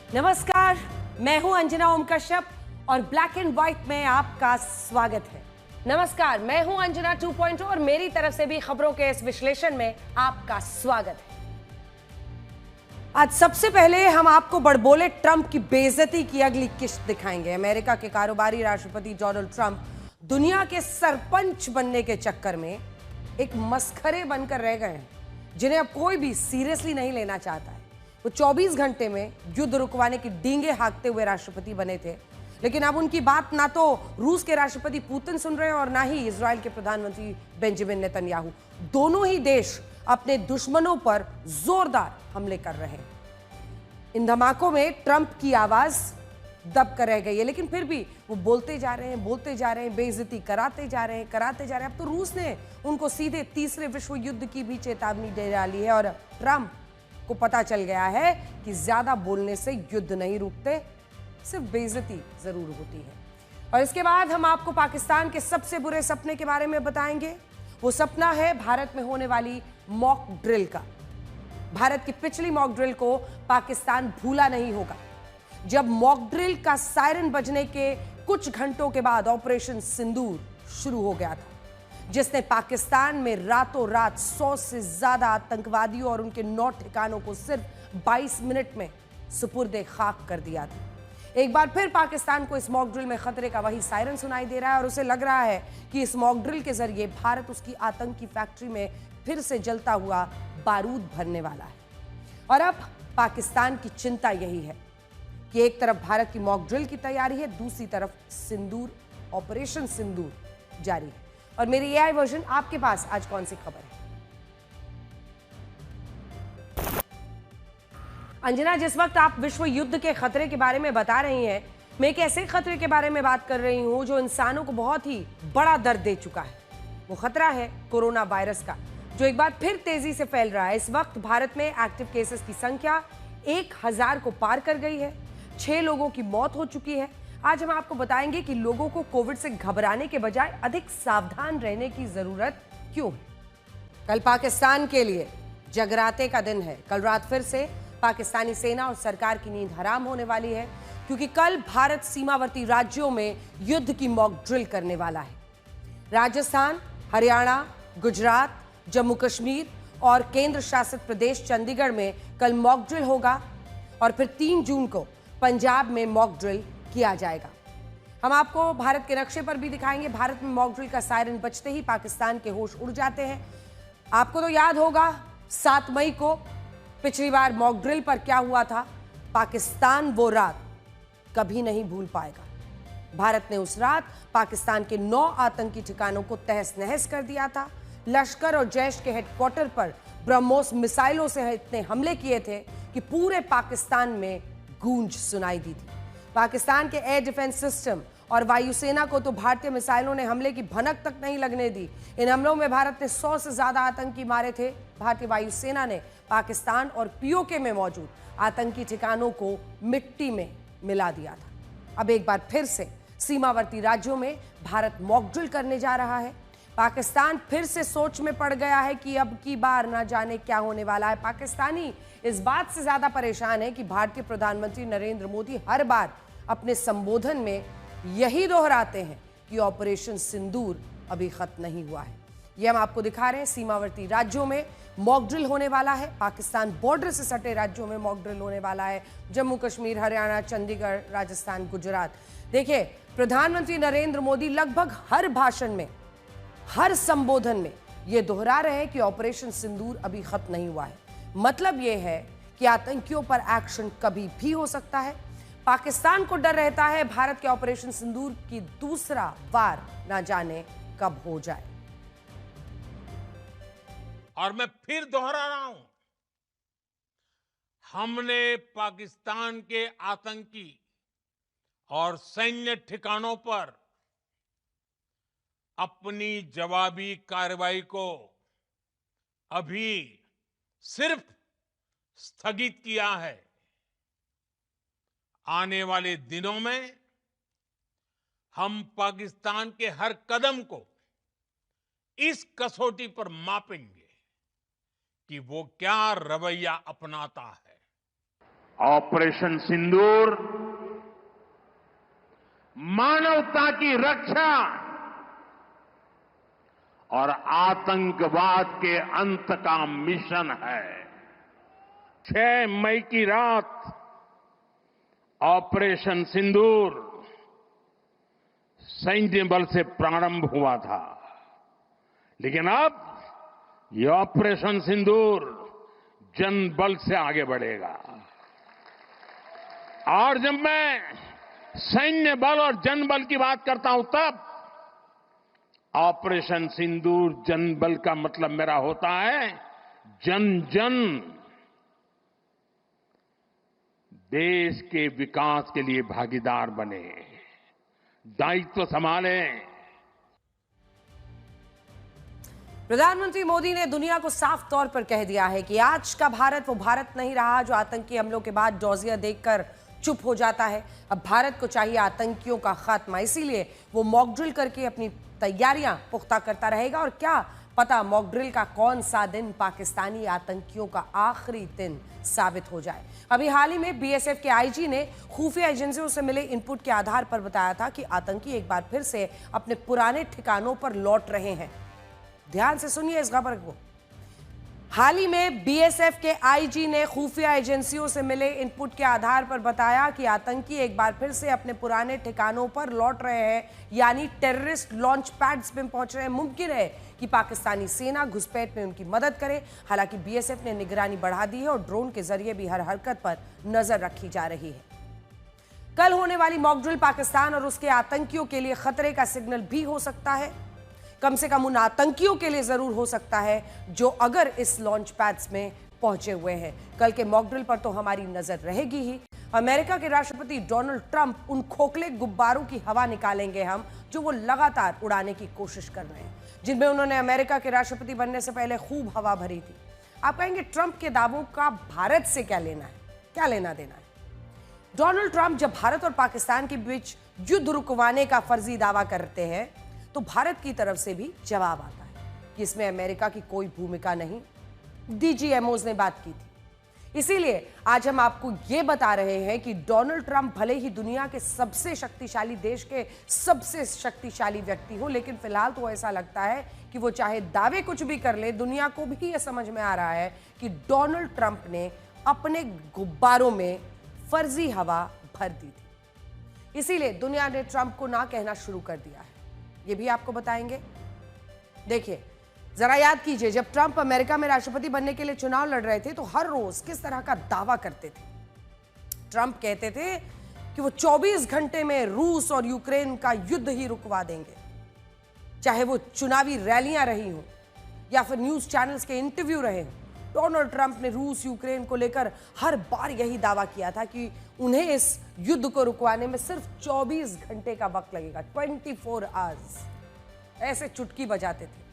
नमस्कार, मैं हूं अंजना ओम कश्यप और ब्लैक एंड व्हाइट में आपका स्वागत है। नमस्कार, मैं हूं अंजना 2.0 और मेरी तरफ से भी खबरों के इस विश्लेषण में आपका स्वागत है। आज सबसे पहले हम आपको बड़बोले ट्रंप की बेइज्जती की अगली किस्त दिखाएंगे। अमेरिका के कारोबारी राष्ट्रपति डोनाल्ड ट्रंप दुनिया के सरपंच बनने के चक्कर में एक मस्खरे बनकर रह गए हैं, जिन्हें अब कोई भी सीरियसली नहीं लेना चाहता है। वो 24 घंटे में युद्ध रुकवाने की डींगे हाँकते हुए राष्ट्रपति बने थे, लेकिन अब उनकी बात ना तो रूस के राष्ट्रपति पुतिन सुन रहे हैं और ना ही इजराइल के प्रधानमंत्री बेंजामिन नेतन्याहू। दोनों ही देश अपने दुश्मनों पर जोरदार हमले कर रहे हैं। इन धमाकों में ट्रंप की आवाज दब कर रह गई है, लेकिन फिर भी वो बोलते जा रहे हैं, बेइज्जती कराते जा रहे हैं। अब तो रूस ने उनको सीधे तीसरे विश्व युद्ध की भी चेतावनी दे डाली है और ट्रंप को पता चल गया है कि ज्यादा बोलने से युद्ध नहीं रुकते, सिर्फ बेइज्जती जरूर होती है। और इसके बाद हम आपको पाकिस्तान के सबसे बुरे सपने के बारे में बताएंगे। वो सपना है भारत में होने वाली मॉक ड्रिल का। भारत की पिछली मॉक ड्रिल को पाकिस्तान भूला नहीं होगा। जब मॉक ड्रिल का सायरन बजने के कुछ घंटों के बाद ऑपरेशन सिंदूर शुरू हो गया था, जिसने पाकिस्तान में रातों रात 100 से ज्यादा आतंकवादियों और उनके 9 ठिकानों को सिर्फ 22 मिनट में सुपुर्दे खाक कर दिया था। एक बार फिर पाकिस्तान को इस मॉक ड्रिल में खतरे का वही सायरन सुनाई दे रहा है और उसे लग रहा है कि इस मॉक ड्रिल के जरिए भारत उसकी आतंकी फैक्ट्री में फिर से जलता हुआ बारूद भरने वाला है। और अब पाकिस्तान की चिंता यही है कि एक तरफ भारत की मॉक ड्रिल की तैयारी है, दूसरी तरफ सिंदूर, ऑपरेशन सिंदूर जारी है। और मेरी एआई वर्जन आपके पास आज कौन सी खबर है? अंजना, जिस वक्त आप विश्व युद्ध के खतरे के बारे में बता रही हैं, मैं एक ऐसे खतरे के बारे में बात कर रही हूं जो इंसानों को बहुत ही बड़ा दर्द दे चुका है। वो खतरा है कोरोना वायरस का, जो एक बार फिर तेजी से फैल रहा है। इस वक्त भारत में एक्टिव केसेस की संख्या 1000 को पार कर गई है। 6 लोगों की मौत हो चुकी है। आज हम आपको बताएंगे कि लोगों को कोविड से घबराने के बजाय अधिक सावधान रहने की जरूरत क्यों है। कल पाकिस्तान के लिए जगराते का दिन है। कल रात फिर से पाकिस्तानी सेना और सरकार की नींद हराम होने वाली है, क्योंकि कल भारत सीमावर्ती राज्यों में युद्ध की मॉक ड्रिल करने वाला है। राजस्थान, हरियाणा, गुजरात, जम्मू कश्मीर और केंद्र शासित प्रदेश चंडीगढ़ में कल मॉक ड्रिल होगा और फिर 3 जून को पंजाब में मॉक ड्रिल किया जाएगा। हम आपको भारत के नक्शे पर भी दिखाएंगे। भारत में मॉक ड्रिल का सायरन बजते ही पाकिस्तान के होश उड़ जाते हैं। आपको तो याद होगा 7 मई को पिछली बार मॉक ड्रिल पर क्या हुआ था। पाकिस्तान वो रात कभी नहीं भूल पाएगा। भारत ने उस रात पाकिस्तान के 9 आतंकी ठिकानों को तहस नहस कर दिया था। लश्कर और जैश के हेडक्वार्टर पर ब्रह्मोस मिसाइलों से इतने हमले किए थे कि पूरे पाकिस्तान में गूंज सुनाई दी थी। पाकिस्तान के एयर डिफेंस सिस्टम और वायुसेना को तो भारतीय मिसाइलों ने हमले की भनक तक नहीं लगने दी। इन हमलों में भारत ने 100 से ज्यादा आतंकी मारे थे। भारतीय वायुसेना ने पाकिस्तान और पीओके में मौजूद आतंकी ठिकानों को मिट्टी में मिला दिया था। अब एक बार फिर से सीमावर्ती राज्यों में भारत मॉक ड्रिल करने जा रहा है। पाकिस्तान फिर से सोच में पड़ गया है कि अब की बार ना जाने क्या होने वाला है। पाकिस्तानी इस बात से ज्यादा परेशान है कि भारतीय प्रधानमंत्री नरेंद्र मोदी हर बार अपने संबोधन में यही दोहराते हैं कि ऑपरेशन सिंदूर अभी खत्म नहीं हुआ है। यह हम आपको दिखा रहे हैं। सीमावर्ती राज्यों में मॉक ड्रिल होने वाला है। पाकिस्तान बॉर्डर से सटे राज्यों में मॉक ड्रिल होने वाला है। जम्मू कश्मीर, हरियाणा, चंडीगढ़, राजस्थान, गुजरात। देखिए, प्रधानमंत्री नरेंद्र मोदी लगभग हर भाषण में, हर संबोधन में यह दोहरा रहे हैं कि ऑपरेशन सिंदूर अभी खत्म नहीं हुआ है। मतलब यह है कि आतंकियों पर एक्शन कभी भी हो सकता है। पाकिस्तान को डर रहता है भारत के ऑपरेशन सिंदूर की दूसरा वार ना जाने कब हो जाए। और मैं फिर दोहरा रहा हूं, हमने पाकिस्तान के आतंकी और सैन्य ठिकानों पर अपनी जवाबी कार्रवाई को अभी सिर्फ स्थगित किया है। आने वाले दिनों में हम पाकिस्तान के हर कदम को इस कसौटी पर मापेंगे कि वो क्या रवैया अपनाता है। ऑपरेशन सिंदूर मानवता की रक्षा और आतंकवाद के अंत का मिशन है। 6 मई की रात ऑपरेशन सिंदूर सैन्य बल से प्रारंभ हुआ था, लेकिन अब यह ऑपरेशन सिंदूर जनबल से आगे बढ़ेगा। और जब मैं सैन्य बल और जनबल की बात करता हूं, तब ऑपरेशन सिंदूर जनबल का मतलब मेरा होता है जन जन देश के विकास के लिए भागीदार बने, दायित्व संभालें। प्रधानमंत्री मोदी ने दुनिया को साफ तौर पर कह दिया है कि आज का भारत वो भारत नहीं रहा जो आतंकी हमलों के बाद डॉजिया देखकर चुप हो जाता है। अब भारत को चाहिए आतंकियों का खात्मा, इसीलिए वो मॉक ड्रिल करके अपनी तैयारियां पुख्ता करता रहेगा। और क्या पता मॉक ड्रिल का कौन सा दिन पाकिस्तानी आतंकियों का आखिरी दिन साबित हो जाए। अभी हाल ही में बीएसएफ के आईजी ने खुफिया एजेंसियों से मिले इनपुट के आधार पर बताया था कि आतंकी एक बार फिर से अपने पुराने ठिकानों पर लौट रहे हैं। ध्यान से सुनिए इस खबर को। हाल ही में बीएसएफ के आईजी ने खुफिया एजेंसियों से मिले इनपुट के आधार पर बताया कि आतंकी एक बार फिर से अपने पुराने ठिकानों पर लौट रहे हैं, यानी टेररिस्ट लॉन्च पैड्स में पहुंच रहे हैं। मुमकिन है कि पाकिस्तानी सेना घुसपैठ में उनकी मदद करे। हालांकि बीएसएफ ने निगरानी बढ़ा दी है और ड्रोन के जरिए भी हर हरकत पर नजर रखी जा रही है। कल होने वाली मॉक ड्रिल पाकिस्तान और उसके आतंकियों के लिए खतरे का सिग्नल भी हो सकता है। कम से कम उन आतंकियों के लिए जरूर हो सकता है जो अगर इस लॉन्च पैड्स में पहुंचे हुए हैं। कल के मॉक ड्रिल पर तो हमारी नजर रहेगी ही। अमेरिका के राष्ट्रपति डोनाल्ड ट्रंप उन खोखले गुब्बारों की हवा निकालेंगे हम जो वो लगातार उड़ाने की कोशिश कर रहे हैं, जिनमें उन्होंने अमेरिका के राष्ट्रपति बनने से पहले खूब हवा भरी थी। आप कहेंगे ट्रंप के दावों का भारत से क्या लेना है, क्या लेना देना है? डोनाल्ड ट्रंप जब भारत और पाकिस्तान के बीच युद्ध रुकवाने का फर्जी दावा करते हैं तो भारत की तरफ से भी जवाब आता है कि इसमें अमेरिका की कोई भूमिका नहीं। डीजीएमओज ने बात की थी। इसीलिए आज हम आपको यह बता रहे हैं कि डोनाल्ड ट्रंप भले ही दुनिया के सबसे शक्तिशाली देश के सबसे शक्तिशाली व्यक्ति हो, लेकिन फिलहाल तो ऐसा लगता है कि वो चाहे दावे कुछ भी कर ले, दुनिया को भी यह समझ में आ रहा है कि डोनाल्ड ट्रंप ने अपने गुब्बारों में फर्जी हवा भर दी थी। इसीलिए दुनिया ने ट्रंप को ना कहना शुरू कर दिया है। ये भी आपको बताएंगे। देखिए जरा याद कीजिए, जब ट्रंप अमेरिका में राष्ट्रपति बनने के लिए चुनाव लड़ रहे थे तो हर रोज किस तरह का दावा करते थे। ट्रंप कहते थे कि वो 24 घंटे में रूस और यूक्रेन का युद्ध ही रुकवा देंगे, चाहे वो चुनावी रैलियां रही हों या फिर न्यूज चैनल्स के इंटरव्यू रहे हों। डोनाल्ड ट्रंप ने रूस यूक्रेन को लेकर हर बार यही दावा किया था कि उन्हें इस युद्ध को रुकवाने में सिर्फ 24 घंटे का वक्त लगेगा, 24 आवर्स। ऐसे चुटकी बजाते थे।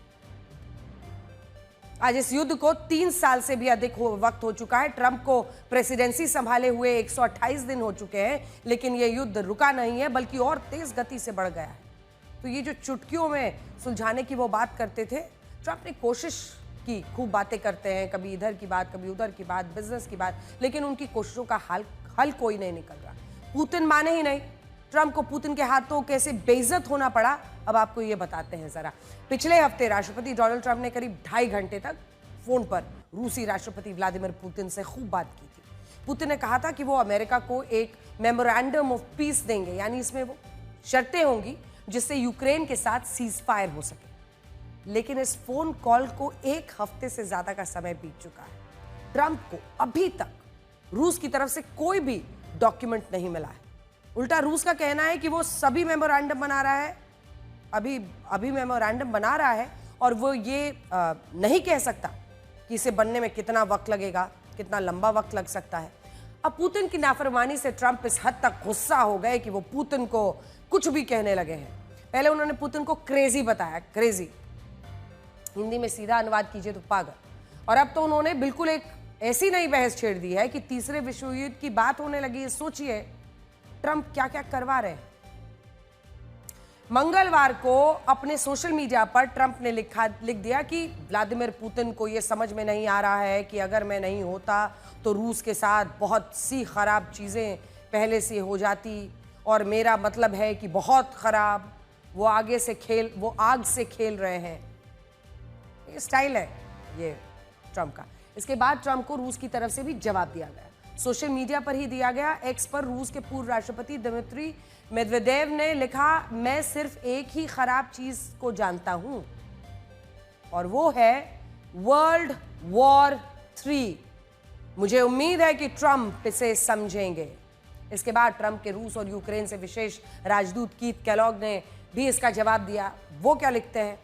आज इस युद्ध को 3 साल से भी अधिक वक्त हो चुका है। ट्रंप को प्रेसिडेंसी संभाले हुए 128 दिन हो चुके हैं, लेकिन यह युद्ध रुका नहीं है बल्कि और तेज गति से बढ़ गया है। तो ये जो चुटकियों में सुलझाने की वो बात करते थे, ट्रंप ने कोशिश की, खूब बातें करते हैं, कभी इधर की बात, कभी उधर की बात, बिजनेस की बात, लेकिन उनकी कोशिशों का हल कोई नहीं निकल रहा। पुतिन माने ही नहीं। ट्रंप को पुतिन के हाथों कैसे बेइज्जत होना पड़ा, अब आपको ये बताते हैं जरा। पिछले हफ्ते राष्ट्रपति डोनाल्ड ट्रंप ने करीब 2.5 घंटे तक फोन पर रूसी राष्ट्रपति व्लादिमीर पुतिन से खूब बात की थी। पुतिन ने कहा था कि वो अमेरिका को एक मेमोरेंडम ऑफ पीस देंगे, यानी इसमें वो शर्तें होंगी जिससे यूक्रेन के साथ सीज फायर हो सके। लेकिन इस फोन कॉल को 1 हफ्ते से ज्यादा का समय बीत चुका है। ट्रंप को अभी तक रूस की तरफ से कोई भी डॉक्यूमेंट नहीं मिला है। उल्टा रूस का कहना है कि वो सभी मेमोरेंडम बना रहा है, अभी मेमोरेंडम बना रहा है, और वो ये नहीं कह सकता कि इसे बनने में कितना वक्त लगेगा, कितना लंबा वक्त लग सकता है। अब पुतिन की नाफरमानी से ट्रंप इस हद तक गुस्सा हो गए कि वो पुतिन को कुछ भी कहने लगे हैं। पहले उन्होंने पुतिन को क्रेजी बताया, क्रेजी, हिंदी में सीधा अनुवाद कीजिए तो पागल। और अब तो उन्होंने बिल्कुल एक ऐसी नई बहस छेड़ दी है कि तीसरे विश्व युद्ध की बात होने लगी है। सोचिए ट्रंप क्या क्या करवा रहे हैं। मंगलवार को अपने सोशल मीडिया पर ट्रंप ने लिख दिया कि व्लादिमीर पुतिन को यह समझ में नहीं आ रहा है कि अगर मैं नहीं होता तो रूस के साथ बहुत सी खराब चीजें पहले से हो जाती, और मेरा मतलब है कि बहुत खराब। वो आग से खेल रहे हैं। ये स्टाइल है ये ट्रंप का। इसके बाद ट्रंप को रूस की तरफ से भी जवाब दिया गया, सोशल मीडिया पर ही दिया गया। एक्स पर रूस के पूर्व राष्ट्रपति दिमित्री मेदवेदेव ने लिखा, मैं सिर्फ एक ही खराब चीज को जानता हूं और वो है वर्ल्ड वॉर 3। मुझे उम्मीद है कि ट्रंप इसे समझेंगे। इसके बाद ट्रंप के रूस और यूक्रेन से विशेष राजदूत कीथ केलॉग ने भी इसका जवाब दिया। वो क्या लिखते हैं,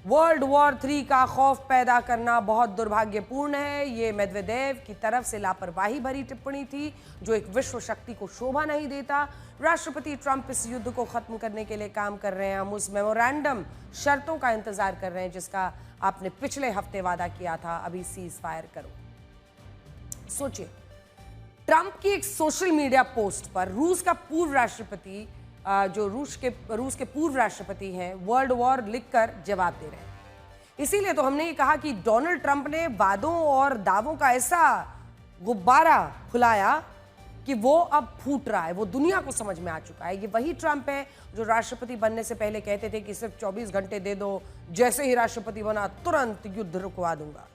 वर्ल्ड वॉर 3 का खौफ पैदा करना बहुत दुर्भाग्यपूर्ण है। ये मेदवेदेव की तरफ से लापरवाही भरी टिप्पणी थी जो एक विश्व शक्ति को शोभा नहीं देता। राष्ट्रपति ट्रंप इस युद्ध को खत्म करने के लिए काम कर रहे हैं। हम उस मेमोरेंडम शर्तों का इंतजार कर रहे हैं जिसका आपने पिछले हफ्ते वादा किया था, अभी सीज फायर करो। सोचिए, ट्रंप की एक सोशल मीडिया पोस्ट पर रूस का पूर्व राष्ट्रपति जो रूस के पूर्व राष्ट्रपति हैं, वर्ल्ड वॉर लिखकर जवाब दे रहे हैं। इसीलिए तो हमने ये कहा कि डोनाल्ड ट्रंप ने वादों और दावों का ऐसा गुब्बारा फुलाया कि वो अब फूट रहा है, वो दुनिया को समझ में आ चुका है। ये वही ट्रंप है जो राष्ट्रपति बनने से पहले कहते थे कि सिर्फ 24 घंटे दे दो, जैसे ही राष्ट्रपति बना तुरंत युद्ध रुकवा दूंगा।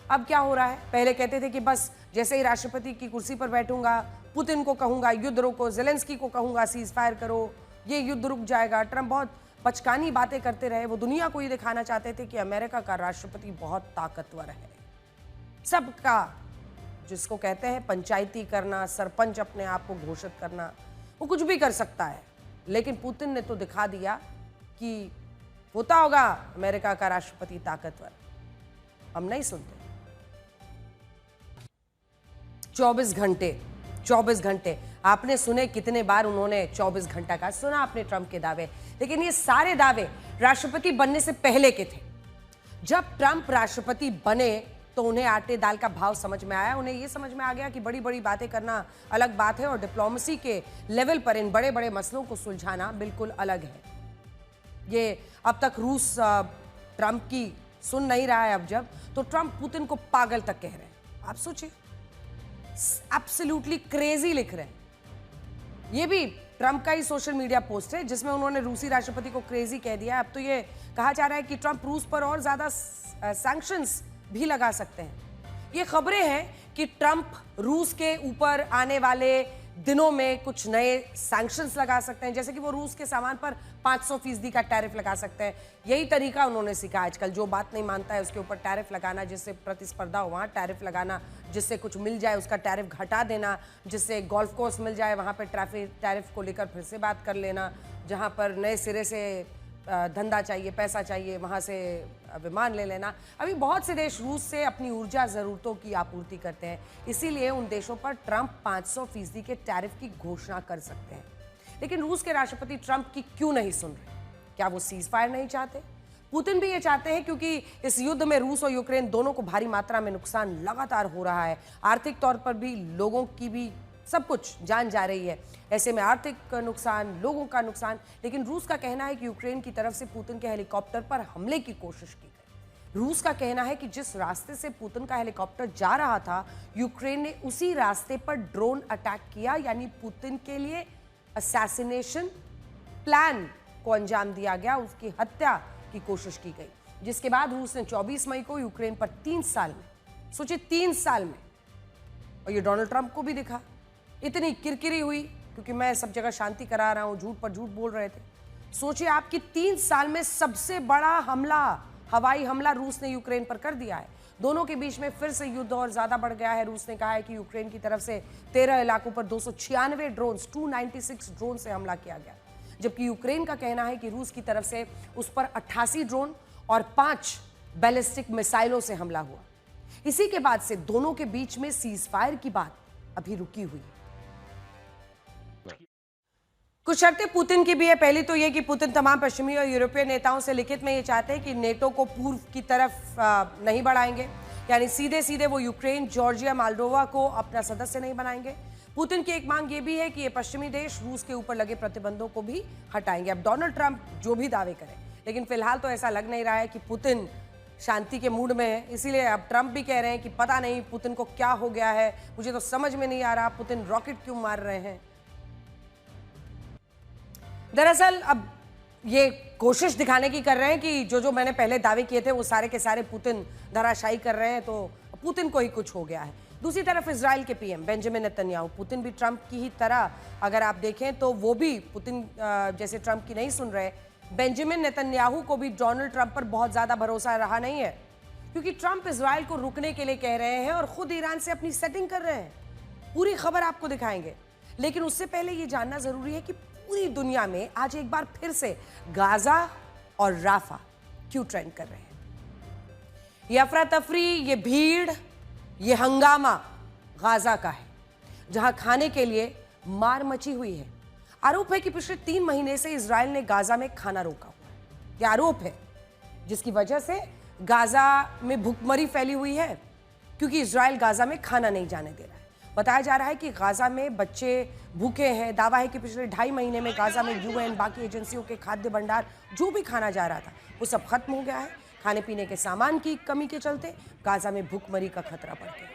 अब क्या हो रहा है, पहले कहते थे कि बस जैसे ही राष्ट्रपति की कुर्सी पर बैठूंगा पुतिन को कहूंगा युद्ध रोको, जेलेंस्की को कहूंगा सीज फायर करो, ये युद्ध रुक जाएगा। ट्रंप बहुत बचकानी बातें करते रहे। वो दुनिया को ये दिखाना चाहते थे कि अमेरिका का राष्ट्रपति बहुत ताकतवर है। सबका, जिसको कहते हैं पंचायती करना, सरपंच अपने आप को घोषित करना, वो कुछ भी कर सकता है। लेकिन पुतिन ने तो दिखा दिया कि होता होगा अमेरिका का राष्ट्रपति ताकतवर। हम नहीं सुनते। 24 घंटे आपने सुने कितने बार उन्होंने 24 घंटा का सुना आपने ट्रंप के दावे, लेकिन ये सारे दावे राष्ट्रपति बनने से पहले के थे। जब ट्रंप राष्ट्रपति बने तो उन्हें आटे दाल का भाव समझ में आया। उन्हें यह समझ में आ गया कि बड़ी बड़ी बातें करना अलग बात है और डिप्लोमेसी के लेवल पर इन बड़े बड़े मसलों को सुलझाना बिल्कुल अलग है। ये अब तक रूस ट्रंप की सुन नहीं रहा है। अब जब तो ट्रंप पुतिन को पागल तक कह रहे हैं। आप सोचिए, एब्सोल्युटली क्रेजी लिख रहे हैं। ये भी ट्रंप का ही सोशल मीडिया पोस्ट है जिसमें उन्होंने रूसी राष्ट्रपति को क्रेजी कह दिया। अब तो ये कहा जा रहा है कि ट्रंप रूस पर और ज्यादा सैंक्शंस भी लगा सकते हैं। ये खबरें हैं कि ट्रंप रूस के ऊपर आने वाले दिनों में कुछ नए सैंक्शंस लगा सकते हैं, जैसे कि वो रूस के सामान पर 500% का टैरिफ लगा सकते हैं। यही तरीका उन्होंने सीखा आजकल, जो बात नहीं मानता है उसके ऊपर टैरिफ लगाना, जिससे प्रतिस्पर्धा हो वहाँ टैरिफ लगाना, जिससे कुछ मिल जाए उसका टैरिफ घटा देना, जिससे गोल्फ कोर्स मिल जाए वहाँ पर टैरिफ को लेकर फिर से बात कर लेना, जहाँ पर नए सिरे से धंधा चाहिए, पैसा चाहिए, वहाँ से विमान ले लेना। अभी बहुत से देश रूस से अपनी ऊर्जा ज़रूरतों की आपूर्ति करते हैं, इसीलिए उन देशों पर ट्रंप 500% के टैरिफ की घोषणा कर सकते हैं। लेकिन रूस के राष्ट्रपति ट्रंप की क्यों नहीं सुन रहे? क्या वो सीज फायर नहीं चाहते? पुतिन भी ये चाहते हैं क्योंकि इस युद्ध में रूस और यूक्रेन दोनों को भारी मात्रा में नुकसान लगातार हो रहा है। आर्थिक तौर पर भी, लोगों की भी, सब कुछ जान जा रही है। ऐसे में आर्थिक नुकसान, लोगों का नुकसान। लेकिन रूस का कहना है कि यूक्रेन की तरफ से पुतिन के हेलीकॉप्टर पर हमले की कोशिश की गई। रूस का कहना है कि जिस रास्ते से पुतिन का हेलीकॉप्टर जा रहा था, यूक्रेन ने उसी रास्ते पर ड्रोन अटैक किया, यानी पुतिन के लिए असैसिनेशन प्लान को अंजाम दिया गया, उसकी हत्या की कोशिश की गई। जिसके बाद रूस ने 24 मई को यूक्रेन पर 3 साल में, सोचिए 3 साल में, और ये डोनाल्ड ट्रंप को भी दिखा, इतनी किरकिरी हुई क्योंकि मैं सब जगह शांति करा रहा हूं, झूठ पर झूठ बोल रहे थे। सोचिए आपकी 3 साल में सबसे बड़ा हमला, हवाई हमला रूस ने यूक्रेन पर कर दिया है। दोनों के बीच में फिर से युद्ध और ज्यादा बढ़ गया है। रूस ने कहा है कि यूक्रेन की तरफ से 13 इलाकों पर 296 ड्रोन्स, 296 ड्रोन से हमला किया गया, जबकि यूक्रेन का कहना है कि रूस की तरफ से उस पर 88 ड्रोन और 5 बैलिस्टिक मिसाइलों से हमला हुआ। इसी के बाद से दोनों के बीच में सीज फायर की बात अभी रुकी हुई है। कुछ शर्तें पुतिन की भी है। पहली तो यह कि पुतिन तमाम पश्चिमी और यूरोपीय नेताओं से लिखित में ये चाहते हैं कि नेटो को पूर्व की तरफ नहीं बढ़ाएंगे। यानी सीधे सीधे वो यूक्रेन, जॉर्जिया, मोल्डोवा को अपना सदस्य नहीं बनाएंगे। पुतिन की एक मांग ये भी है कि ये पश्चिमी देश रूस के ऊपर लगे प्रतिबंधों को भी हटाएंगे। अब डोनाल्ड ट्रंप जो भी दावे करें, लेकिन फिलहाल तो ऐसा लग नहीं रहा है कि पुतिन शांति के मूड में है। इसीलिए अब ट्रंप भी कह रहे हैं कि पता नहीं पुतिन को क्या हो गया है, मुझे तो समझ में नहीं आ रहा पुतिन रॉकेट क्यों मार रहे हैं। दरअसल अब ये कोशिश दिखाने की कर रहे हैं कि जो मैंने पहले दावे किए थे वो सारे के सारे पुतिन धराशायी कर रहे हैं, तो पुतिन को ही कुछ हो गया है। दूसरी तरफ इजराइल के पीएम बेंजामिन नेतन्याहू, पुतिन भी ट्रंप की ही तरह अगर आप देखें तो वो भी पुतिन जैसे ट्रंप की नहीं सुन रहे। बेंजामिन नेतन्याहू को भी डोनाल्ड ट्रंप पर बहुत ज्यादा भरोसा रहा नहीं है, क्योंकि ट्रंप इजराइल को रुकने के लिए कह रहे हैं और खुद ईरान से अपनी सेटिंग कर रहे हैं। पूरी खबर आपको दिखाएंगे, लेकिन उससे पहले ये जानना जरूरी है कि पूरी दुनिया में आज एक बार फिर से गाजा और राफा क्यों ट्रेंड कर रहे हैं। ये अफरा तफरी, ये भीड़, ये हंगामा गाजा का है, जहां खाने के लिए मार मची हुई है। आरोप है कि पिछले 3 महीने से इजराइल ने गाजा में खाना रोका हुआ है। यह आरोप है जिसकी वजह से गाजा में भूखमरी फैली हुई है, क्योंकि इजराइल गाजा में खाना नहीं जाने दे रहा है। बताया जा रहा है कि गाजा में बच्चे भूखे हैं। दावा है कि पिछले 2.5 महीने में गाजा में यूएन, बाकी एजेंसियों के खाद्य भंडार जो भी खाना जा रहा था वो सब खत्म हो गया है। खाने पीने के सामान की कमी के चलते गाजा में भूखमरी का खतरा बढ़ गया।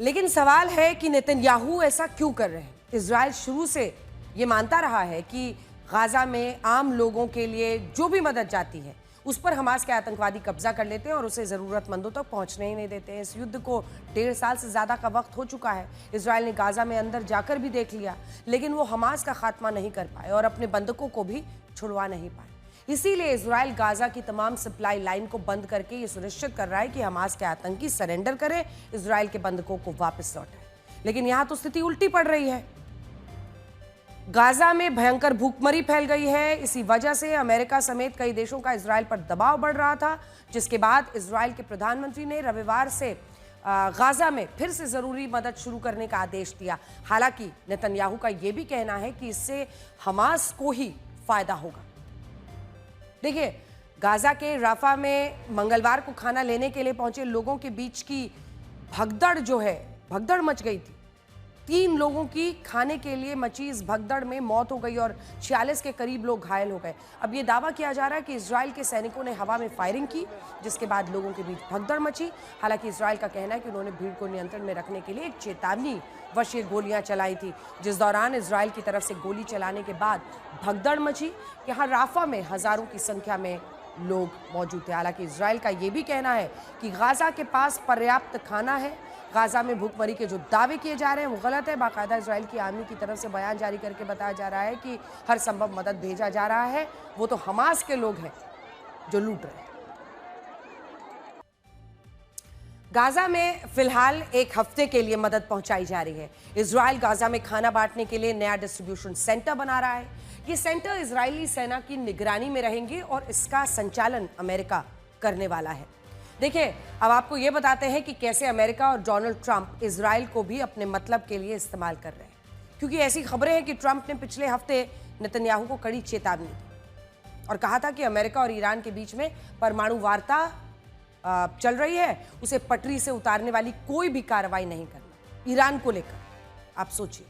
लेकिन सवाल है कि नेतन्याहू ऐसा क्यों कर रहे हैं। इजराइल शुरू से ये मानता रहा है कि गाजा में आम लोगों के लिए जो भी मदद जाती है उस पर हमास के आतंकवादी कब्जा कर लेते हैं और उसे जरूरतमंदों तक पहुंचने ही नहीं देते हैं। इस युद्ध को 1.5 साल से ज्यादा का वक्त हो चुका है। इजराइल ने गाजा में अंदर जाकर भी देख लिया, लेकिन वो हमास का खात्मा नहीं कर पाए और अपने बंधकों को भी छुड़वा नहीं पाए। इसीलिए इजराइल गाजा की तमाम सप्लाई लाइन को बंद करके ये सुनिश्चित कर रहा है कि हमास के आतंकी सरेंडर करें, इजराइल के बंधकों को वापस लौटाएं। लेकिन यहां तो स्थिति उल्टी पड़ रही है। गाजा में भयंकर भूखमरी फैल गई है। इसी वजह से अमेरिका समेत कई देशों का इजराइल पर दबाव बढ़ रहा था, जिसके बाद इजराइल के प्रधानमंत्री ने रविवार से गाजा में फिर से जरूरी मदद शुरू करने का आदेश दिया। हालांकि नेतन्याहू का यह भी कहना है कि इससे हमास को ही फायदा होगा। देखिए, गाजा के राफा में मंगलवार को खाना लेने के लिए पहुंचे लोगों के बीच की भगदड़ भगदड़ मच गई थी। 3 लोगों की खाने के लिए मची इस भगदड़ में मौत हो गई और 46 के करीब लोग घायल हो गए। अब ये दावा किया जा रहा है कि इजराइल के सैनिकों ने हवा में फायरिंग की, जिसके बाद लोगों के बीच भगदड़ मची। हालांकि इजराइल का कहना है कि उन्होंने भीड़ को नियंत्रण में रखने के लिए एक चेतावनी वश ये गोलियां चलाई थी, जिस दौरान इजराइल की तरफ से गोली चलाने के बाद भगदड़ मची। यहाँ राफा में हजारों की संख्या में लोग मौजूद थे। हालांकि इजराइल का यह भी कहना है कि गाजा के पास पर्याप्त खाना है। गाजा में भूखमरी के जो दावे किए जा रहे हैं वो गलत है। बाकायदा इजराइल की आर्मी की तरफ से बयान जारी करके बताया जा रहा है कि हर संभव मदद भेजा जा रहा है। वो तो हमास के लोग हैं जो लूट रहे हैं। गाजा में फिलहाल 1 हफ्ते के लिए मदद पहुंचाई जा रही है। इजराइल गाजा में खाना बांटने के लिए नया डिस्ट्रीब्यूशन सेंटर बना रहा है। ये सेंटर इजरायली सेना की निगरानी में रहेंगे और इसका संचालन अमेरिका करने वाला है। देखिए, अब आपको ये बताते हैं कि कैसे अमेरिका और डोनाल्ड ट्रंप इजराइल को भी अपने मतलब के लिए इस्तेमाल कर रहे हैं, क्योंकि ऐसी खबरें हैं कि ट्रंप ने पिछले हफ्ते नेतन्याहू को कड़ी चेतावनी दी और कहा था कि अमेरिका और ईरान के बीच में परमाणु वार्ता चल रही है, उसे पटरी से उतारने वाली कोई भी कार्रवाई नहीं करना। ईरान को लेकर आप सोचिए,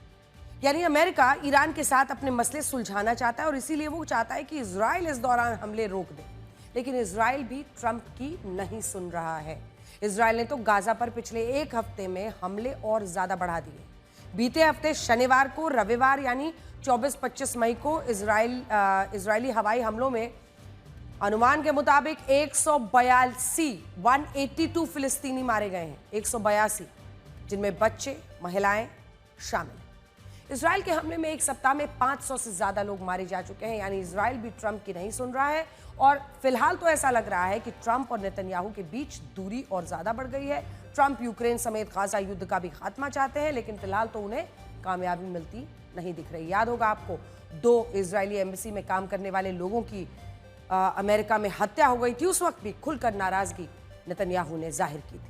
यानी अमेरिका ईरान के साथ अपने मसले सुलझाना चाहता है और इसीलिए वो चाहता है कि इजराइल इस दौरान हमले रोक दे। लेकिन इजराइल भी ट्रंप की नहीं सुन रहा है। इजराइल ने तो गाजा पर पिछले एक हफ्ते में हमले और ज्यादा बढ़ा दिए। बीते हफ्ते शनिवार को, रविवार यानी 24-25 मई को इजरायली हवाई हमलों में अनुमान के मुताबिक 182 फिलिस्तीनी मारे गए हैं। 182, जिनमें बच्चे, महिलाएं शामिल हैं। इजराइल के हमले में एक सप्ताह में 500 से ज्यादा लोग मारे जा चुके हैं। यानी इजराइल भी ट्रंप की नहीं सुन रहा है और फिलहाल तो ऐसा लग रहा है कि ट्रंप और नेतन्याहू के बीच दूरी और ज्यादा बढ़ गई है। ट्रंप यूक्रेन समेत गाजा युद्ध का भी खात्मा चाहते हैं, लेकिन फिलहाल तो उन्हें कामयाबी मिलती नहीं दिख रही। याद होगा आपको, 2 इजरायली एम्बेसी में काम करने वाले लोगों की अमेरिका में हत्या हो गई थी। उस वक्त भी खुलकर नाराजगी नेतन्याहू ने जाहिर की थी।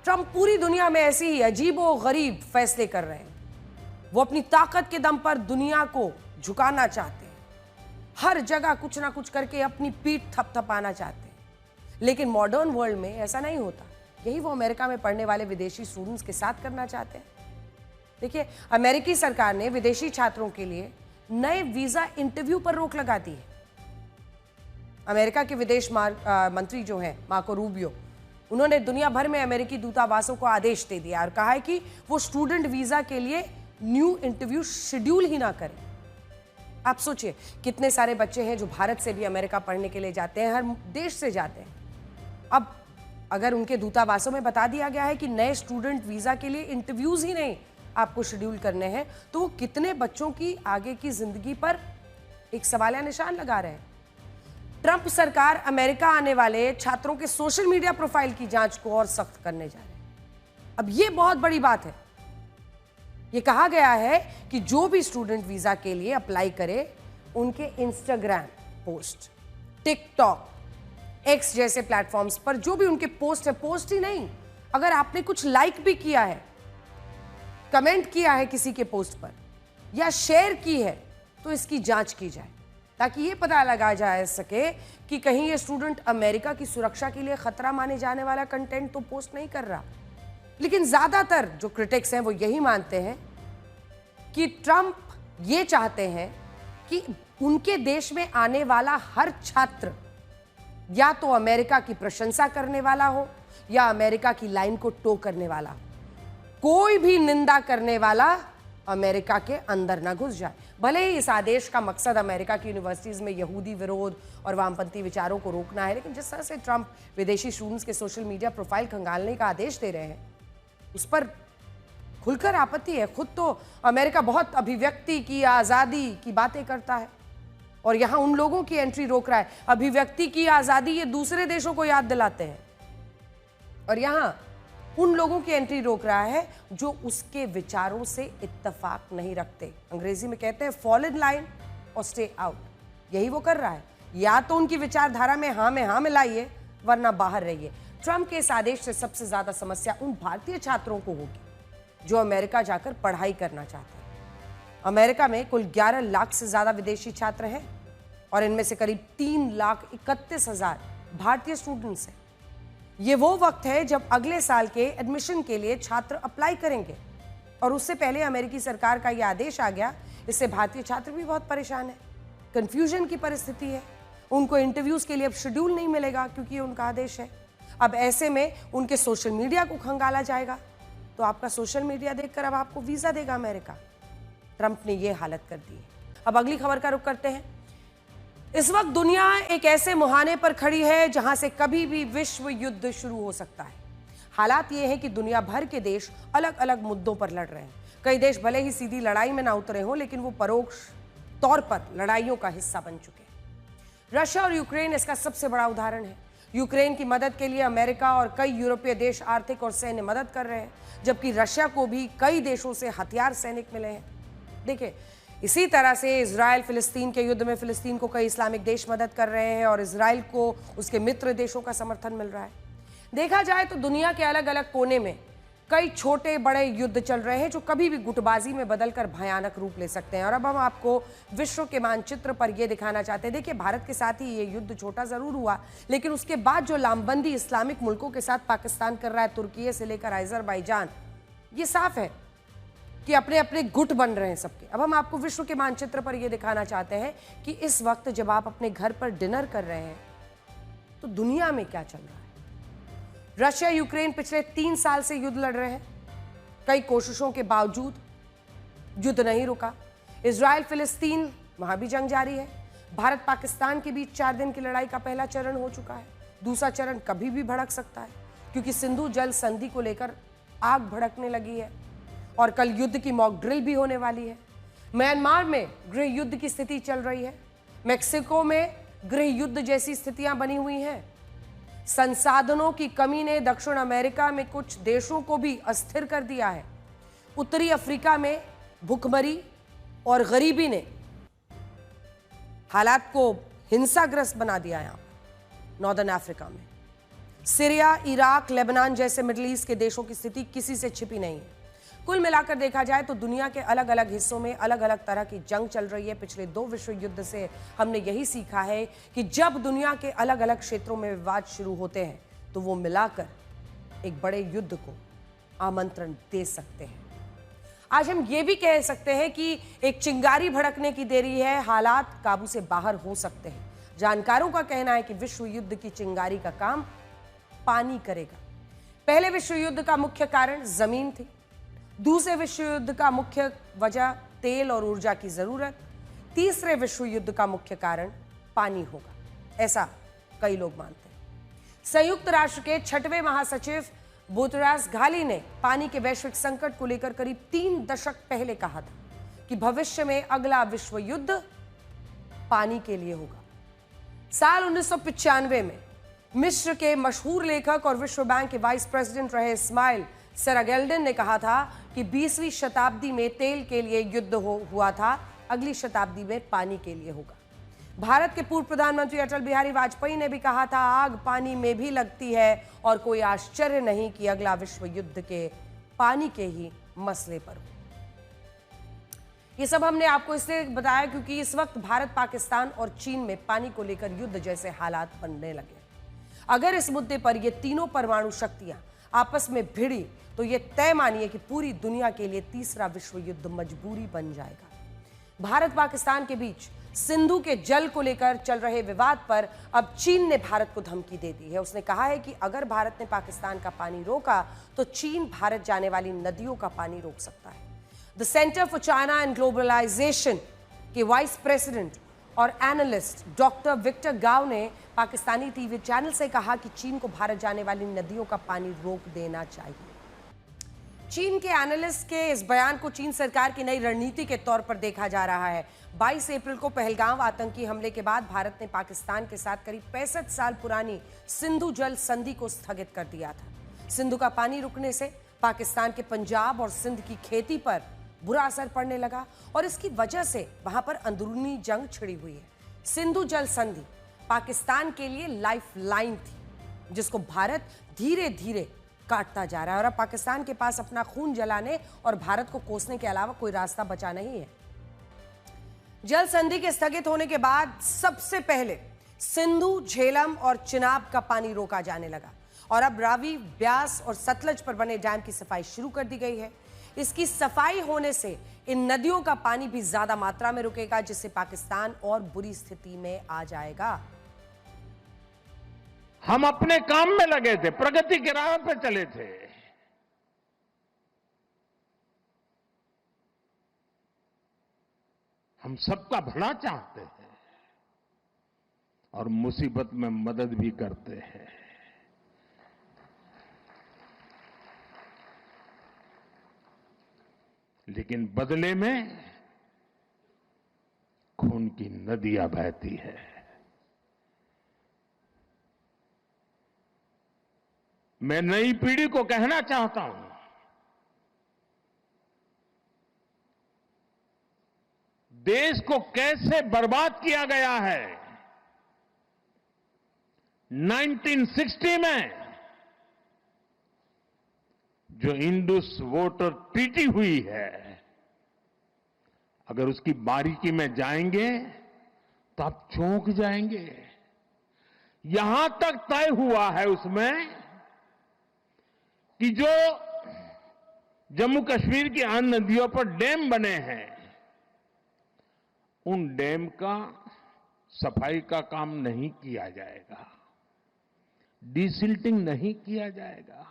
ट्रंप पूरी दुनिया में ऐसे ही अजीबो-गरीब फैसले कर रहे हैं। वो अपनी ताकत के दम पर दुनिया को झुकाना चाहते हैं, हर जगह कुछ ना कुछ करके अपनी पीठ थपथपाना चाहते हैं। लेकिन मॉडर्न वर्ल्ड में ऐसा नहीं होता। यही वो अमेरिका में पढ़ने वाले विदेशी स्टूडेंट्स के साथ करना चाहते हैं। देखिए, अमेरिकी सरकार ने विदेशी छात्रों के लिए नए वीजा इंटरव्यू पर रोक लगा दी है। अमेरिका के विदेश मंत्री जो हैं मार्को रूबियो, उन्होंने दुनिया भर में अमेरिकी दूतावासों को आदेश दे दिया और कहा है कि वो स्टूडेंट वीजा के लिए न्यू इंटरव्यू शेड्यूल ही ना करें। आप सोचिए, कितने सारे बच्चे हैं जो भारत से भी अमेरिका पढ़ने के लिए जाते हैं, हर देश से जाते हैं। अब अगर उनके दूतावासों में बता दिया गया है कि नए स्टूडेंट वीजा के लिए इंटरव्यूज ही नहीं आपको शेड्यूल करने हैं, तो वो कितने बच्चों की आगे की जिंदगी पर एक सवालिया निशान लगा रहे हैं। ट्रंप सरकार अमेरिका आने वाले छात्रों के सोशल मीडिया प्रोफाइल की जांच को और सख्त करने जा रहे हैं। अब ये बहुत बड़ी बात है। ये कहा गया है कि जो भी स्टूडेंट वीजा के लिए अप्लाई करे, उनके इंस्टाग्राम पोस्ट, टिकटॉक, एक्स जैसे प्लेटफॉर्म्स पर जो भी उनके पोस्ट है, पोस्ट ही नहीं, अगर आपने कुछ लाइक भी किया है, कमेंट किया है किसी के पोस्ट पर या शेयर की है, तो इसकी जांच की जाए, ताकि ये पता लगा जा सके कि कहीं ये स्टूडेंट अमेरिका की सुरक्षा के लिए खतरा माने जाने वाला कंटेंट तो पोस्ट नहीं कर रहा। लेकिन ज्यादातर जो क्रिटिक्स हैं वो यही मानते हैं कि ट्रंप ये चाहते हैं कि उनके देश में आने वाला हर छात्र या तो अमेरिका की प्रशंसा करने वाला हो या अमेरिका की लाइन को टो करने वाला हो। कोई भी निंदा करने वाला अमेरिका के अंदर ना घुस जाए। भले ही इस आदेश का मकसद अमेरिका की यूनिवर्सिटीज में यहूदी विरोध और वामपंथी विचारों को रोकना है, लेकिन जिस तरह से ट्रंप विदेशी स्टूडेंट्स के सोशल मीडिया प्रोफाइल खंगालने का आदेश दे रहे हैं, उस पर खुलकर आपत्ति है। खुद तो अमेरिका बहुत अभिव्यक्ति की आज़ादी की बातें करता है और यहां उन लोगों की एंट्री रोक रहा है। अभिव्यक्ति की आज़ादी ये दूसरे देशों को याद दिलाते हैं और यहां उन लोगों की एंट्री रोक रहा है जो उसके विचारों से इत्तेफाक नहीं रखते। अंग्रेजी में कहते हैं फॉल इन लाइन और स्टे आउट। यही वो कर रहा है। या तो उनकी विचारधारा में हाँ मिलाइए, वरना बाहर रहिए। ट्रंप के इस आदेश से सबसे ज्यादा समस्या उन भारतीय छात्रों को होगी जो अमेरिका जाकर पढ़ाई करना चाहते हैं। अमेरिका में कुल 11 लाख से ज्यादा विदेशी छात्र हैं और इनमें से करीब 3,31,000 भारतीय स्टूडेंट्स हैं। ये वो वक्त है जब अगले साल के एडमिशन के लिए छात्र अप्लाई करेंगे और उससे पहले अमेरिकी सरकार का यह आदेश आ गया। इससे भारतीय छात्र भी बहुत परेशान है, कंफ्यूजन की परिस्थिति है। उनको इंटरव्यूज के लिए अब शेड्यूल नहीं मिलेगा क्योंकि ये उनका आदेश है। अब ऐसे में उनके सोशल मीडिया को खंगाला जाएगा, तो आपका सोशल मीडिया देखकर अब आपको वीजा देगा अमेरिका। ट्रंप ने यह हालत कर दी है। अब अगली खबर का रुख करते हैं। इस वक्त दुनिया एक ऐसे मुहाने पर खड़ी है जहां से कभी भी विश्व युद्ध शुरू हो सकता है। हालात ये है कि दुनिया भर के देश अलग अलग मुद्दों पर लड़ रहे हैं। कई देश भले ही सीधी लड़ाई में ना उतरे हों, लेकिन वो परोक्ष तौर पर लड़ाइयों का हिस्सा बन चुके हैं। रशिया और यूक्रेन इसका सबसे बड़ा उदाहरण है। यूक्रेन की मदद के लिए अमेरिका और कई यूरोपीय देश आर्थिक और सैन्य मदद कर रहे हैं, जबकि रशिया को भी कई देशों से हथियार सैनिक मिले हैं। देखिए, इसी तरह से इजराइल फिलिस्तीन के युद्ध में फिलिस्तीन को कई इस्लामिक देश मदद कर रहे हैं और इजराइल को उसके मित्र देशों का समर्थन मिल रहा है। देखा जाए तो दुनिया के अलग अलग कोने में कई छोटे बड़े युद्ध चल रहे हैं जो कभी भी गुटबाजी में बदलकर भयानक रूप ले सकते हैं। और अब हम आपको विश्व के मानचित्र पर यह दिखाना चाहते हैं। देखिए, भारत के साथ ही ये युद्ध छोटा जरूर हुआ, लेकिन उसके बाद जो लामबंदी इस्लामिक मुल्कों के साथ पाकिस्तान कर रहा है, तुर्की से लेकर अजरबैजान, ये साफ है कि अपने अपने गुट बन रहे हैं सबके। अब हम आपको विश्व के मानचित्र पर यह दिखाना चाहते हैं कि इस वक्त जब आप अपने घर पर डिनर कर रहे हैं तो दुनिया में क्या चल रहा है। रशिया यूक्रेन पिछले 3 साल से युद्ध लड़ रहे हैं। कई कोशिशों के बावजूद युद्ध नहीं रुका। इजराइल फिलिस्तीन, वहां भी जंग जारी है। भारत पाकिस्तान के बीच 4 दिन की लड़ाई का पहला चरण हो चुका है। दूसरा चरण कभी भी भड़क सकता है, क्योंकि सिंधु जल संधि को लेकर आग भड़कने लगी है और कल युद्ध की मॉक ड्रिल भी होने वाली है। म्यांमार में गृह युद्ध की स्थिति चल रही है। मेक्सिको में गृह युद्ध जैसी स्थितियां बनी हुई हैं। संसाधनों की कमी ने दक्षिण अमेरिका में कुछ देशों को भी अस्थिर कर दिया है। उत्तरी अफ्रीका में भूखमरी और गरीबी ने हालात को हिंसाग्रस्त बना दिया। यहां नॉर्दर्न अफ्रीका में सीरिया, इराक, लेबनान जैसे मिडिल ईस्ट के देशों की स्थिति किसी से छिपी नहीं है। कुल मिलाकर देखा जाए तो दुनिया के अलग अलग हिस्सों में अलग अलग तरह की जंग चल रही है। पिछले 2 विश्व युद्ध से हमने यही सीखा है कि जब दुनिया के अलग अलग क्षेत्रों में विवाद शुरू होते हैं तो वो मिलाकर एक बड़े युद्ध को आमंत्रण दे सकते हैं। आज हम ये भी कह सकते हैं कि एक चिंगारी भड़कने की देरी है, हालात काबू से बाहर हो सकते हैं। जानकारों का कहना है कि विश्व युद्ध की चिंगारी का काम पानी करेगा। पहले विश्व युद्ध का मुख्य कारण जमीन थी। दूसरे विश्व युद्ध का मुख्य वजह तेल और ऊर्जा की जरूरत। तीसरे विश्व युद्ध का मुख्य कारण पानी होगा, ऐसा कई लोग मानते हैं। संयुक्त राष्ट्र के 6वें महासचिव बुतरास घाली ने पानी के वैश्विक संकट को लेकर करीब 3 दशक पहले कहा था कि भविष्य में अगला विश्व युद्ध पानी के लिए होगा। साल 1995 में मिस्र के मशहूर लेखक और विश्व बैंक के वाइस प्रेसिडेंट रहे इस्माइल सेरागेल्डन ने कहा था कि 20वीं शताब्दी में तेल के लिए युद्ध हुआ था, अगली शताब्दी में पानी के लिए होगा। भारत के पूर्व प्रधानमंत्री अटल बिहारी वाजपेयी ने भी कहा था, आग पानी में भी लगती है और कोई आश्चर्य नहीं कि अगला विश्व युद्ध के पानी के ही मसले पर हो। ये सब हमने आपको इसलिए बताया क्योंकि इस वक्त भारत, पाकिस्तान और चीन में पानी को लेकर युद्ध जैसे हालात बनने लगे। अगर इस मुद्दे पर ये तीनों परमाणु शक्तियां आपस में भिड़ी तो ये तय मानिए कि पूरी दुनिया के लिए तीसरा विश्व युद्ध मजबूरी बन जाएगा। भारत पाकिस्तान के बीच सिंधु के जल को लेकर चल रहे विवाद पर अब चीन ने भारत को धमकी दे दी है। उसने कहा है कि अगर भारत ने पाकिस्तान का पानी रोका तो चीन भारत जाने वाली नदियों का पानी रोक सकता है। The center for China and globalization के वाइस प्रेसिडेंट और एनालिस्ट डॉक्टर विक्टर गाव ने पाकिस्तानी टीवी चैनल से कहा कि चीन को भारत जाने वाली नदियों का पानी रोक देना चाहिए। चीन के एनालिस्ट के इस बयान को चीन सरकार की नई रणनीति के तौर पर देखा जा रहा है। 22 अप्रैल को पहलगाम आतंकी हमले के बाद भारत ने पाकिस्तान के साथ करीब 65 साल पुरानी सिंधु जल संधि को स्थगित कर दिया था। सिंधु का पानी रुकने से पाकिस्तान के पंजाब और सिंध की खेती पर बुरा असर पड़ने लगा और इसकी वजह से वहां पर अंदरूनी जंग छिड़ी हुई है। सिंधु जल संधि पाकिस्तान के लिए लाइफ लाइन थी, जिसको भारत धीरे धीरे काटता जा रहा है और अब पाकिस्तान के पास अपना खून जलाने और भारत को कोसने के अलावा कोई रास्ता बचा नहीं है। जल संधि के स्थगित होने के बाद सबसे पहले सिंधु, झेलम और चिनाब का पानी रोका जाने लगा और अब रावी, ब्यास और सतलज पर बने डैम की सफाई शुरू कर दी गई है। इसकी सफाई होने से इन नदियों का पानी भी ज्यादा मात्रा में रुकेगा, जिससे पाकिस्तान और बुरी स्थिति में आ जाएगा। हम अपने काम में लगे थे, प्रगति के राह पे चले थे। हम सबका भला चाहते हैं और मुसीबत में मदद भी करते हैं। लेकिन बदले में खून की नदियां बहती है। मैं नई पीढ़ी को कहना चाहता हूं, देश को कैसे बर्बाद किया गया है। 1960 में जो इंडस वाटर ट्रीटी हुई है, अगर उसकी बारीकी में जाएंगे तो आप चौंक जाएंगे। यहां तक तय हुआ है उसमें कि जो जम्मू कश्मीर की अन्य नदियों पर डैम बने हैं, उन डैम का सफाई का काम नहीं किया जाएगा। डिसिल्टिंग नहीं किया जाएगा।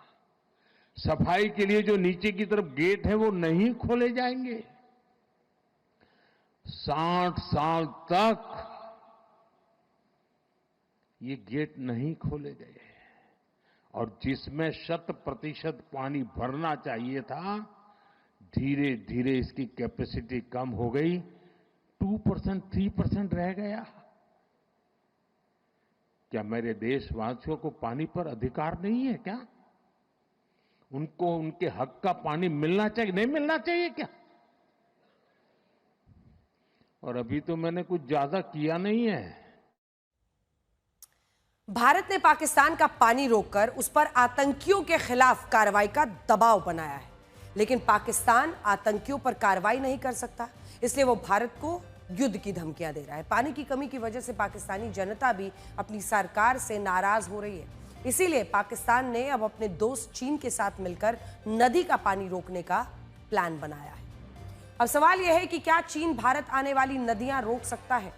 सफाई के लिए जो नीचे की तरफ गेट है वो नहीं खोले जाएंगे। 60 साल तक ये गेट नहीं खोले गए और जिसमें 100% पानी भरना चाहिए था, धीरे धीरे इसकी कैपेसिटी कम हो गई, 2%, 3% रह गया। क्या मेरे देशवासियों को पानी पर अधिकार नहीं है क्या? उनको उनके हक का पानी मिलना चाहिए, नहीं मिलना चाहिए क्या? और अभी तो मैंने कुछ ज्यादा किया नहीं है। भारत ने पाकिस्तान का पानी रोककर उस पर आतंकियों के खिलाफ कार्रवाई का दबाव बनाया है, लेकिन पाकिस्तान आतंकियों पर कार्रवाई नहीं कर सकता, इसलिए वो भारत को युद्ध की धमकियां दे रहा है। पानी की कमी की वजह से पाकिस्तानी जनता भी अपनी सरकार से नाराज हो रही है। इसीलिए पाकिस्तान ने अब अपने दोस्त चीन के साथ मिलकर नदी का पानी रोकने का प्लान बनाया है। अब सवाल यह है कि क्या चीन भारत आने वाली नदियां रोक सकता है,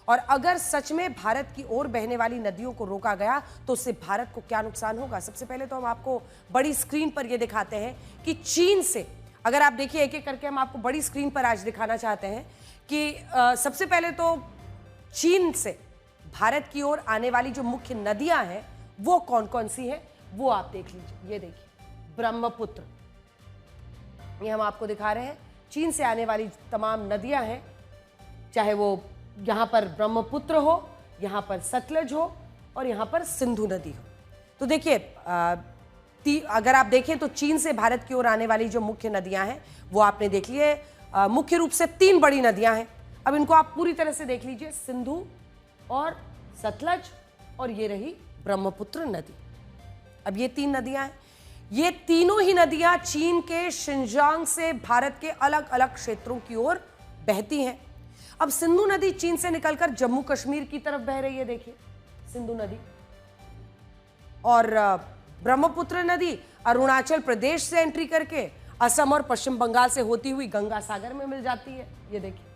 और अगर सच में भारत की ओर बहने वाली नदियों को रोका गया तो उससे भारत को क्या नुकसान होगा। सबसे पहले तो हम आपको बड़ी स्क्रीन पर यह दिखाते हैं कि चीन से, अगर आप देखिए एक एक करके हम आपको बड़ी स्क्रीन पर आज दिखाना चाहते हैं कि सबसे पहले तो चीन से भारत की ओर आने वाली जो मुख्य नदियां हैं वो कौन कौन सी है वो आप देख लीजिए। ये देखिए ब्रह्मपुत्र, ये हम आपको दिखा रहे हैं। चीन से आने वाली तमाम नदियां हैं, चाहे वो यहां पर ब्रह्मपुत्र हो, यहां पर सतलज हो और यहां पर सिंधु नदी हो। तो देखिए अगर आप देखें तो चीन से भारत की ओर आने वाली जो मुख्य नदियां हैं वो आपने देख लिए। मुख्य रूप से 3 बड़ी नदियां हैं। अब इनको आप पूरी तरह से देख लीजिए, सिंधु और सतलज और ये रही ब्रह्मपुत्र नदी। अब ये 3 नदियां हैं, ये तीनों ही नदियां चीन के शिनजांग से भारत के अलग अलग क्षेत्रों की ओर बहती हैं। अब सिंधु नदी चीन से निकलकर जम्मू कश्मीर की तरफ बह रही है, देखिए सिंधु नदी। और ब्रह्मपुत्र नदी अरुणाचल प्रदेश से एंट्री करके असम और पश्चिम बंगाल से होती हुई गंगा सागर में मिल जाती है। ये देखिए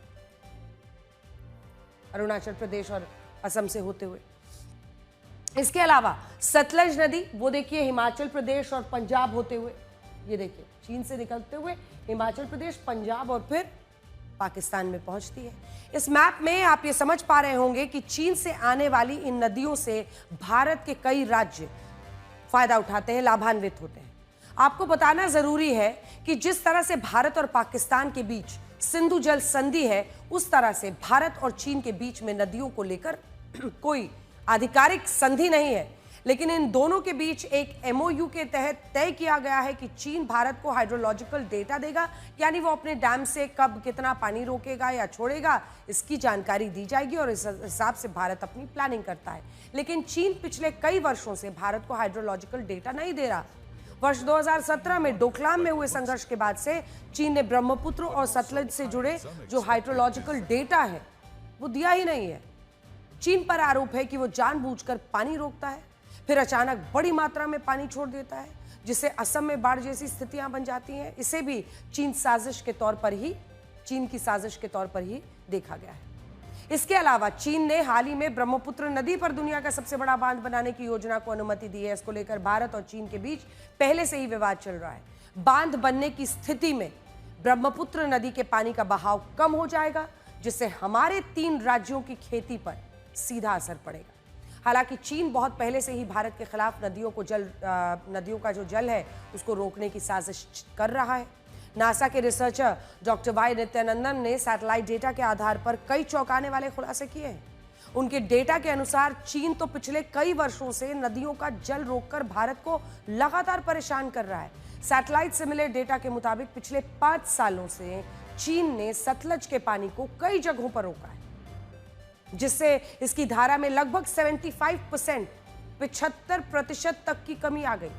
अरुणाचल प्रदेश और असम से होते हुए। इसके अलावा सतलज नदी वो देखिए हिमाचल प्रदेश और पंजाब होते हुए, ये देखिए चीन से निकलते हुए हिमाचल प्रदेश, पंजाब और फिर पाकिस्तान में पहुंचती है। इस मैप में आप ये समझ पा रहे होंगे कि चीन से आने वाली इन नदियों से भारत के कई राज्य फायदा उठाते हैं, लाभान्वित होते हैं। आपको बताना जरूरी है कि जिस तरह से भारत और पाकिस्तान के बीच सिंधु जल संधि है, उस तरह से भारत और चीन के बीच में नदियों को लेकर कोई आधिकारिक संधि नहीं है, लेकिन इन दोनों के बीच एक एमओयू के तहत तय किया गया है कि चीन भारत को हाइड्रोलॉजिकल डेटा देगा, यानी वो अपने डैम से कब कितना पानी रोकेगा या छोड़ेगा इसकी जानकारी दी जाएगी और इस हिसाब से भारत अपनी प्लानिंग करता है। लेकिन चीन पिछले कई वर्षों से भारत को हाइड्रोलॉजिकल डेटा नहीं दे रहा। वर्ष 2017 में डोकलाम में हुए संघर्ष के बाद से चीन ने ब्रह्मपुत्र और सतलज से जुड़े जो हाइड्रोलॉजिकल डेटा है वो दिया ही नहीं है। चीन पर आरोप है कि वो जानबूझकर पानी रोकता है, फिर अचानक बड़ी मात्रा में पानी छोड़ देता है, जिससे असम में बाढ़ जैसी स्थितियां बन जाती हैं। इसे भी चीन की साजिश के तौर पर ही देखा गया है। इसके अलावा चीन ने हाल ही में ब्रह्मपुत्र नदी पर दुनिया का सबसे बड़ा बांध बनाने की योजना को अनुमति दी है। इसको लेकर भारत और चीन के बीच पहले से ही विवाद चल रहा है। बांध बनने की स्थिति में ब्रह्मपुत्र नदी के पानी का बहाव कम हो जाएगा, जिससे हमारे 3 राज्यों की खेती पर सीधा असर पड़ेगा। हालांकि चीन बहुत पहले से ही भारत के खिलाफ नदियों का जो जल है उसको रोकने की साजिश कर रहा है। नासा के रिसर्चर डॉक्टर वाई नित्यानंदन ने सैटेलाइट डेटा के आधार पर कई चौंकाने वाले खुलासे किए हैं। उनके डेटा के अनुसार चीन तो पिछले कई वर्षों से नदियों का जल रोककर भारत को लगातार परेशान कर रहा है। सैटेलाइट से मिले डेटा के मुताबिक पिछले 5 सालों से चीन ने सतलज के पानी को कई जगहों पर रोका है, जिससे इसकी धारा में लगभग 75% तक की कमी आ गई।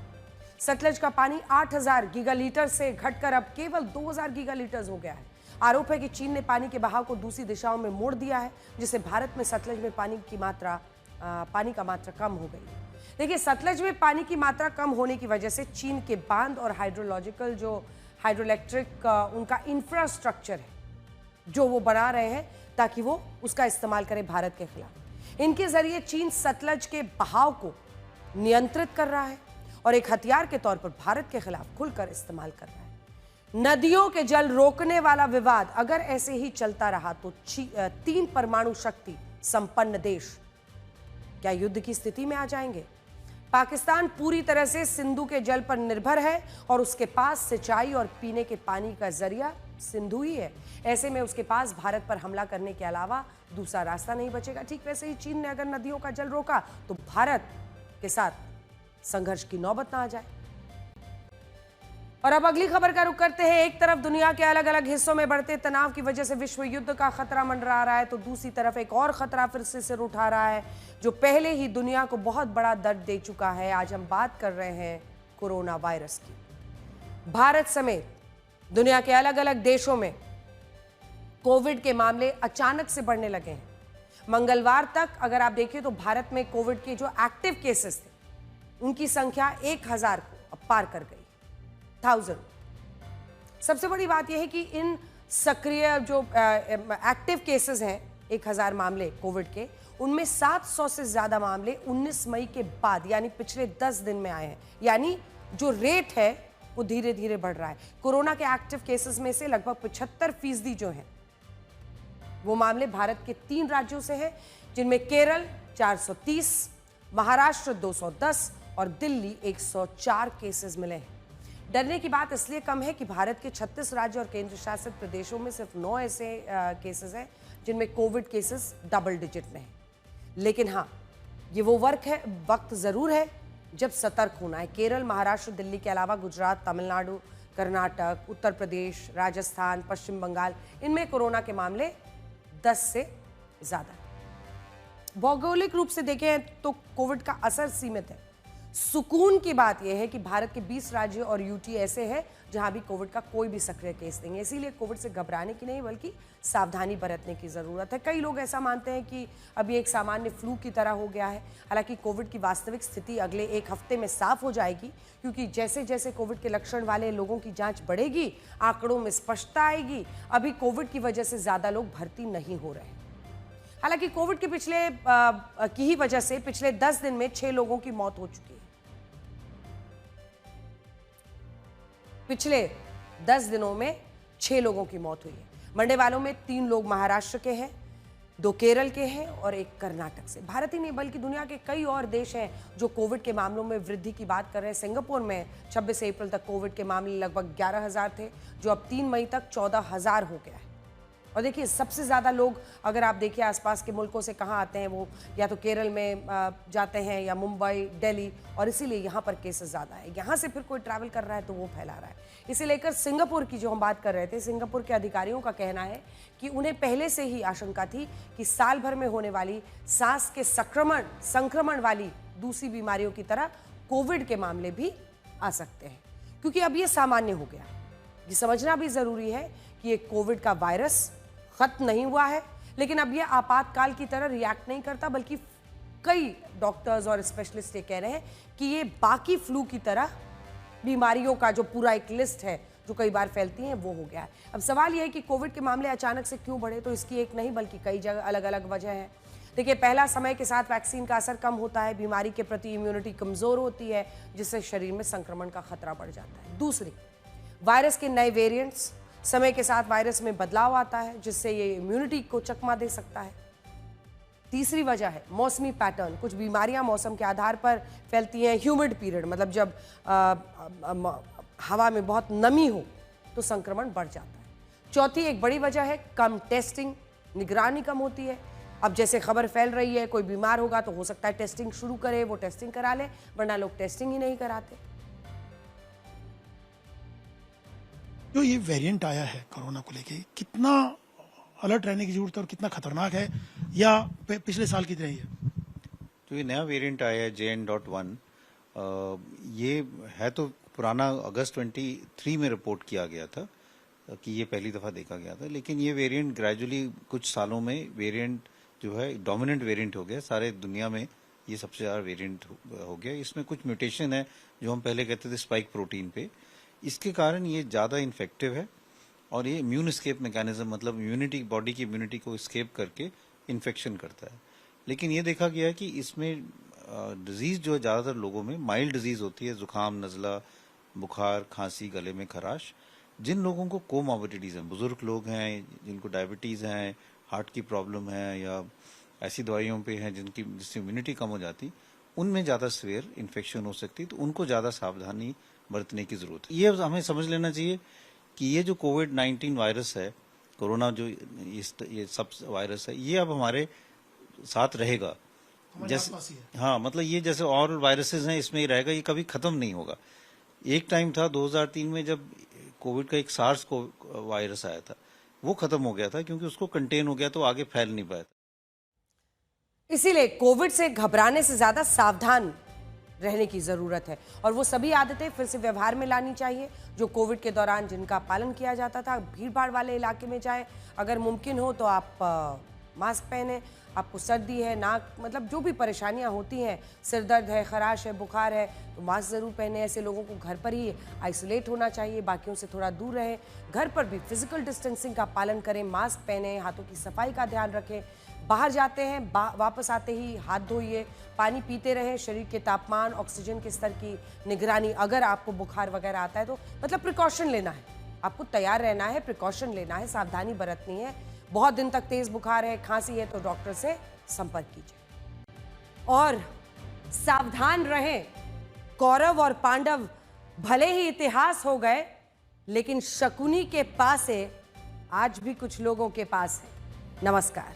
सतलज का पानी 8000 गीगालीटर से घटकर अब केवल 2000 गीगालीटर हो गया है। आरोप है कि चीन ने पानी के बहाव को दूसरी दिशाओं में मोड़ दिया है, जिससे भारत में सतलज में पानी का मात्रा कम हो गई है। देखिए, सतलज में पानी की मात्रा कम होने की वजह से चीन के बांध और हाइड्रोइलेक्ट्रिक उनका इंफ्रास्ट्रक्चर है जो वो बना रहे हैं ताकि वो उसका इस्तेमाल करे भारत के खिलाफ। इनके जरिए चीन सतलज के बहाव को नियंत्रित कर रहा है और एक हथियार के तौर पर भारत के खिलाफ खुलकर इस्तेमाल कर रहा है। नदियों के जल रोकने वाला विवाद अगर ऐसे ही चलता रहा तो 3 परमाणु शक्ति संपन्न देश क्या युद्ध की स्थिति में आ जाएंगे? पाकिस्तान पूरी तरह से सिंधु के जल पर निर्भर है और उसके पास सिंचाई और पीने के पानी का जरिया सिंधु ही है। ऐसे में उसके पास भारत पर हमला करने के अलावा दूसरा रास्ता नहीं बचेगा। ठीक वैसे ही चीन ने अगर नदियों का जल रोका तो भारत के साथ संघर्ष की नौबत ना आ जाए। और अब अगली खबर का रुख करते हैं। एक तरफ दुनिया के अलग अलग हिस्सों में बढ़ते तनाव की वजह से विश्व युद्ध का खतरा मंडरा रहा है तो दूसरी तरफ एक और खतरा फिर से सिर उठा रहा है जो पहले ही दुनिया को बहुत बड़ा दर्द दे चुका है। आज हम बात कर रहे हैं कोरोना वायरस की। भारत समेत दुनिया के अलग अलग देशों में कोविड के मामले अचानक से बढ़ने लगे हैं। मंगलवार तक अगर आप देखिए तो भारत में कोविड के जो एक्टिव केसेस थे उनकी संख्या 1000 को पार कर गई। 1000। सबसे बड़ी बात यह है कि इन सक्रिय जो एक्टिव केसेस हैं 1000 मामले कोविड के, उनमें 700 से ज्यादा मामले 19 मई के बाद यानी पिछले 10 दिन में आए हैं। यानी जो रेट है वो धीरे धीरे बढ़ रहा है। कोरोना के एक्टिव केसेस में से लगभग 75% जो हैं वो मामले भारत के 3 राज्यों से हैं, जिनमें केरल 430, महाराष्ट्र 210 और दिल्ली 104 केसेस मिले हैं। डरने की बात इसलिए कम है कि भारत के 36 राज्य और केंद्र शासित प्रदेशों में सिर्फ 9 ऐसे केसेस हैं जिनमें कोविड केसेस डबल डिजिट में हैं। लेकिन हाँ, ये वो वक्त जरूर है जब सतर्क होना है। केरल, महाराष्ट्र, दिल्ली के अलावा गुजरात, तमिलनाडु, कर्नाटक, उत्तर प्रदेश, राजस्थान, पश्चिम बंगाल, इनमें कोरोना के मामले 10 से ज्यादा है। भौगोलिक रूप से देखें तो कोविड का असर सीमित है। सुकून की बात यह है कि भारत के 20 राज्य और यूटी ऐसे हैं जहां भी कोविड का कोई भी सक्रिय केस नहीं है। इसीलिए कोविड से घबराने की नहीं बल्कि सावधानी बरतने की जरूरत है। कई लोग ऐसा मानते हैं कि अब ये एक सामान्य फ्लू की तरह हो गया है। हालांकि कोविड की वास्तविक स्थिति अगले 1 हफ्ते में साफ हो जाएगी, क्योंकि जैसे जैसे कोविड के लक्षण वाले लोगों की जांच बढ़ेगी आंकड़ों में स्पष्टता आएगी। अभी कोविड की वजह से ज्यादा लोग भर्ती नहीं हो रहे। हालांकि कोविड के की ही वजह से पिछले 10 दिन में 6 लोगों की मौत हो चुकी है। पिछले 10 दिनों में 6 लोगों की मौत हुई है। मरने वालों में 3 लोग महाराष्ट्र के हैं, 2 केरल के हैं और 1 कर्नाटक से। भारत ही नहीं बल्कि दुनिया के कई और देश हैं जो कोविड के मामलों में वृद्धि की बात कर रहे हैं। सिंगापुर में 26 अप्रैल तक कोविड के मामले लगभग 11,000 थे, जो अब 3 मई तक 14,000 हो गया है। और देखिए, सबसे ज़्यादा लोग अगर आप देखिए आसपास के मुल्कों से कहाँ आते हैं, वो या तो केरल में जाते हैं या मुंबई, दिल्ली, और इसीलिए यहाँ पर केसेस ज़्यादा है। यहाँ से फिर कोई ट्रैवल कर रहा है तो वो फैला रहा है। इसे लेकर सिंगापुर की जो हम बात कर रहे थे, सिंगापुर के अधिकारियों का कहना है कि उन्हें पहले से ही आशंका थी कि साल भर में होने वाली सांस के संक्रमण वाली दूसरी बीमारियों की तरह कोविड के मामले भी आ सकते हैं, क्योंकि अब ये सामान्य हो गया। ये समझना भी ज़रूरी है कि ये कोविड का वायरस खत्म नहीं हुआ है, लेकिन अब ये आपातकाल की तरह रिएक्ट नहीं करता, बल्कि कई डॉक्टर्स और स्पेशलिस्ट ये कह रहे हैं कि ये बाकी फ्लू की तरह बीमारियों का जो पूरा एक लिस्ट है जो कई बार फैलती हैं वो हो गया है। अब सवाल यह है कि कोविड के मामले अचानक से क्यों बढ़े, तो इसकी एक नहीं बल्कि कई जगह अलग अलग वजह है। देखिए, पहला, समय के साथ वैक्सीन का असर कम होता है, बीमारी के प्रति इम्यूनिटी कमजोर होती है, जिससे शरीर में संक्रमण का खतरा बढ़ जाता है। दूसरी, वायरस के नए वेरिएंट्स, समय के साथ वायरस में बदलाव आता है जिससे ये इम्यूनिटी को चकमा दे सकता है। तीसरी वजह है मौसमी पैटर्न। कुछ बीमारियां मौसम के आधार पर फैलती हैं। ह्यूमिड पीरियड, मतलब जब हवा में बहुत नमी हो तो संक्रमण बढ़ जाता है। चौथी एक बड़ी वजह है कम टेस्टिंग, निगरानी कम होती है। अब जैसे खबर फैल रही है, कोई बीमार होगा तो हो सकता है टेस्टिंग शुरू करे, वो टेस्टिंग करा ले, वरना लोग टेस्टिंग ही नहीं कराते। जो ये वेरिएंट आया है कोरोना को लेके, कितना अलर्ट रहने की जरूरत है और कितना खतरनाक है, या पिछले साल की तरह ही है? जो ये नया वेरिएंट आया है JN.1, ये है तो पुराना अगस्त 23 में रिपोर्ट किया गया था कि ये पहली दफा देखा गया था, लेकिन ये वेरिएंट ग्रेजुअली कुछ सालों में वेरिएंट जो है डोमिनेंट वेरिएंट हो गया। सारे दुनिया में ये सबसे ज्यादा वेरिएंट हो गया। इसमें कुछ म्यूटेशन है जो हम पहले कहते थे स्पाइक प्रोटीन पे, इसके कारण ये ज्यादा इन्फेक्टिव है और ये इम्यून एस्केप मैकेनिज्म, मतलब इम्यूनिटी, बॉडी की इम्यूनिटी को एस्केप करके इन्फेक्शन करता है। लेकिन ये देखा गया है कि इसमें डिजीज जो है ज़्यादातर लोगों में माइल्ड डिजीज होती है, जुकाम, नज़ला, बुखार, खांसी, गले में खराश। जिन लोगों को कोमॉर्बिडिटीज हैं, बुजुर्ग लोग हैं, जिनको डायबिटीज़ हैं, हार्ट की प्रॉब्लम है, या ऐसी दवाइयों पे हैं जिससे इम्यूनिटी कम हो जाती, उनमें ज़्यादा सीवियर इन्फेक्शन हो सकती है, तो उनको ज़्यादा सावधानी बरतने की ज़रूरत है। ये हमें समझ लेना चाहिए कि ये जो कोविड-19 वायरस है, कोरोना जो ये सब वायरस है, ये अब हमारे साथ रहेगा। जैसे हाँ, मतलब ये जैसे और वायरसेस हैं, इसमें ही रहेगा, ये कभी खत्म नहीं होगा। एक टाइम था 2003 में जब कोविड का एक सार्स को वायरस आया था, वो खत्म हो गया था क्योंकि उसको कंटेन हो गया, तो आगे फैल नहीं पाया था। इसीलिए कोविड से घबराने से ज्यादा सावधान रहने की जरूरत है और वो सभी आदतें फिर से व्यवहार में लानी चाहिए जो कोविड के दौरान जिनका पालन किया जाता था। भीड़ भाड़ वाले इलाके में जाएं, अगर मुमकिन हो तो आप मास्क पहने। आपको सर्दी है, नाक, मतलब जो भी परेशानियां होती हैं, सिर दर्द है, खराश है, बुखार है, तो मास्क जरूर पहने। ऐसे लोगों को घर पर ही आइसोलेट होना चाहिए, बाकियों से थोड़ा दूर रहें। घर पर भी फिजिकल डिस्टेंसिंग का पालन करें, मास्क पहने, हाथों की सफाई का ध्यान रखें। बाहर जाते हैं, वापस आते ही हाथ धोइए, पानी पीते रहें, शरीर के तापमान, ऑक्सीजन के स्तर की निगरानी। अगर आपको बुखार वगैरह आता है तो मतलब प्रिकॉशन लेना है, आपको तैयार रहना है, प्रिकॉशन लेना है, सावधानी बरतनी है। बहुत दिन तक तेज बुखार है, खांसी है तो डॉक्टर से संपर्क कीजिए और सावधान रहें। कौरव और पांडव भले ही इतिहास हो गए, लेकिन शकुनी के पास है आज भी कुछ लोगों के पास है। नमस्कार।